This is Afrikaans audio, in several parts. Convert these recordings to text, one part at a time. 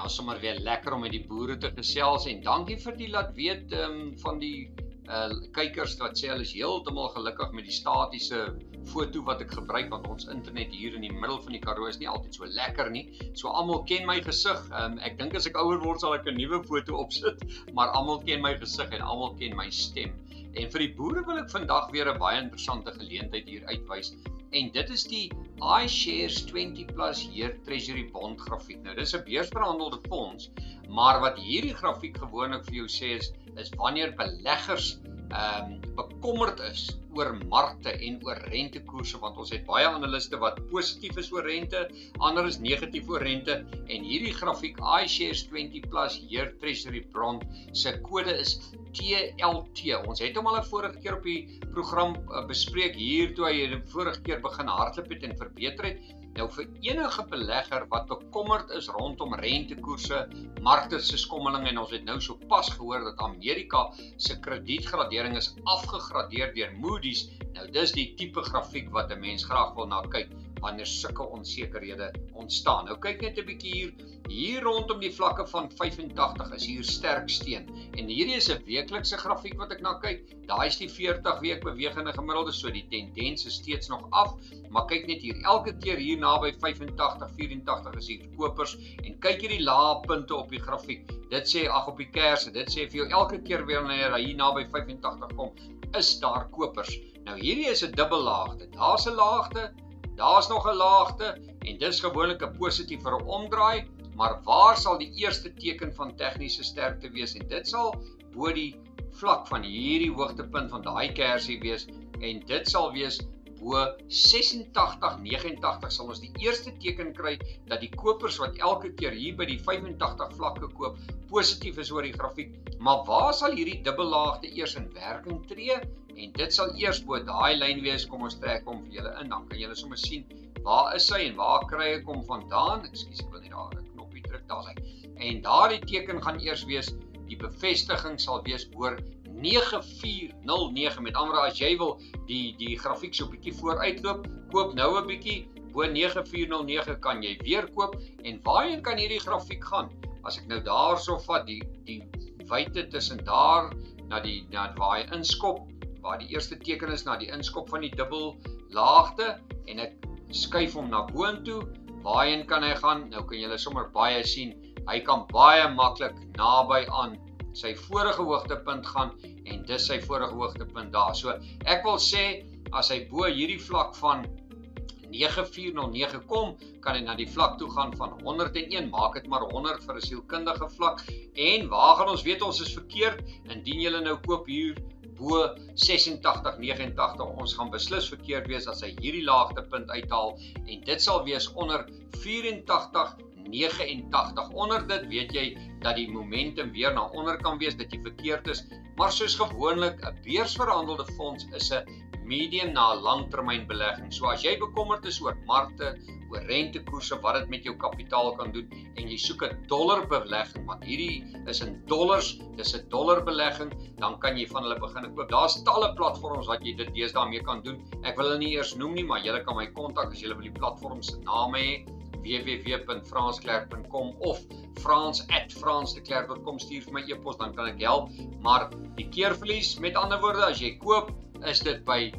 Nou, sommer weer lekker om met die boere te gesels en dankie vir die laat weet van die kykers wat sê hulle is heeltemal gelukkig met die statiese foto wat ek gebruik, want ons internet hier in die middel van die Karoo is nie altyd so lekker nie. So almal ken my gesig. Ek dink as ek ouer word sal ek 'n nuwe foto opsit, maar almal ken my gesig en almal ken my stem. En vir die boere wil ek vandag weer 'n baie interessante geleentheid hier uitwys. En dit is die iShares 20+ Year Treasury Bond grafiek. Nou, dis 'n beursverhandelde fonds, maar wat hierdie grafiek gewoonlik vir jou sê is wanneer beleggers bekommerd is oor markte en oor rentekoerse, want ons het baie analiste wat positief is oor rente, ander is negatief oor rente, en hierdie grafiek iShares 20+ Year Treasury Bond se kode is TLT. Ons het hom al 'n vorige keer op die program bespreek hier toe hy die vorige keer begin hardloop het en verbeter het. Nou vir enige belegger wat bekommerd is rondom rentekoerse, markte se skommeling, en ons het nou so pas gehoor dat Amerika se kredietgradering is afgegradeer deur Moody's. Nou dis die tipe grafiek wat 'n mens graag wil na kyk wanneer sulke onsekerhede ontstaan. Nou kyk net 'n bietjie hier rondom die vlakke van 85 is hier sterk steun. En hierdie is 'n weeklikse grafiek wat ek na kyk. Daai is die 40 week bewegende gemiddelde, so die tendens is steeds nog af. Maar kyk net hier, elke keer hier naby 85, 84 is hier kopers, en kyk hierdie lae punte op die grafiek. Dit sê, op die kerse, dit sê vir jou elke keer weer wanneer hy hier naby 85 kom, is daar kopers. Nou hierdie is 'n dubbellaagte. Daar's 'n laagte, daar's nog 'n laagte, en dis gewoonlik 'n positiefere omdraai, maar waar sal die eerste teken van tegniese sterkte wees? En dit sal bo die vlak van hierdie hoogtepunt van daai kersie wees, en dit sal wees bo 86, 89 sal ons die eerste teken kry dat die kopers wat elke keer hier by die 85 vlakke koop, positief is oor die grafiek. Maar waar sal hierdie dubbellaagte eers in werking tree? En dit sal eers bo daai lyn wees. Kom ons trek hom vir julle in, dan kan julle sommer sien waar is hy en waar kry ek hom vandaan. Ekskuus, ek wil net daar 'n knoppie druk, daar's hy. En daardie teken gaan eers wees, die bevestiging sal wees oor 9409. Met ander woorde, as jy wil die grafiek so 'n bietjie vooruitloop, koop nou 'n bietjie, bo 9409 kan jy weer koop. En waarheen kan hierdie grafiek gaan? As ek nou daarso vat, die wyte tussen daar na waar hy inskop, waar die eerste teken is na die inskop van die dubbellaagte, en ek skuif hom na boontoe, waarheen kan hy gaan? Nou kan julle sommer baie sien, hy kan baie maklik naby aan sy vorige hoogtepunt gaan, en dis sy vorige hoogtepunt daar. So ek wil sê, as hy bo hierdie vlak van 9409 kom, kan hy na die vlak toe gaan van 101, maak dit maar 100 vir 'n sielkundige vlak. En waar gaan ons weet ons is verkeerd? Indien julle nou koop hier bo 86, 89, ons gaan beslis verkeerd wees as hy hierdie laagtepunt uithaal, en dit sal wees onder 84, 89. Onder dit weet jy dat die momentum weer na onder kan wees, dat jy verkeerd is, maar soos gewoonlik, 'n beursverhandelde fonds is 'n medium na langtermyn belegging. So as jy bekommerd is oor markte, oor rentekoerse, wat dit met jou kapitaal kan doen, en jy soek 'n dollarbelegging, want hierdie is in dollars, dis 'n dollarbelegging, dan kan jy van hulle begin koop. Daar's talle platforms wat jy dit deesdae mee kan doen. Ek wil hulle nie eers noem nie, maar julle kan my kontak as julle wil die platforms se name hê, www.fransklerk.com of frans@fransdeklerk.com, stuur vir my e-pos, dan kan ek help. Maar die keerverlies, met ander woorde, as jy koop, is dit by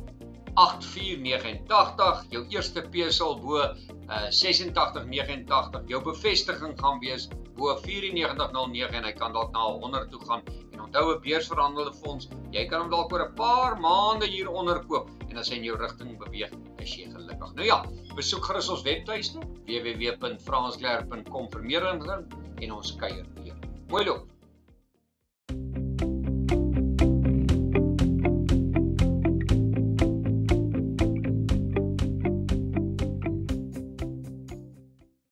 8489, jou eerste P sal bo 8689, jou bevestiging gaan wees bo 9409, en hy kan dalk na 100 toe gaan. En onthou, 'n beursverhandelde fonds, jy kan hom dalk oor 'n paar maande hier onder koop, en as hy in jou rigting beweeg, is jy gelukkig. Nou ja, besoek gerus ons webtuiste, www.fransklerk.com vir meer inligting, en ons kuier weer. Mooi loop!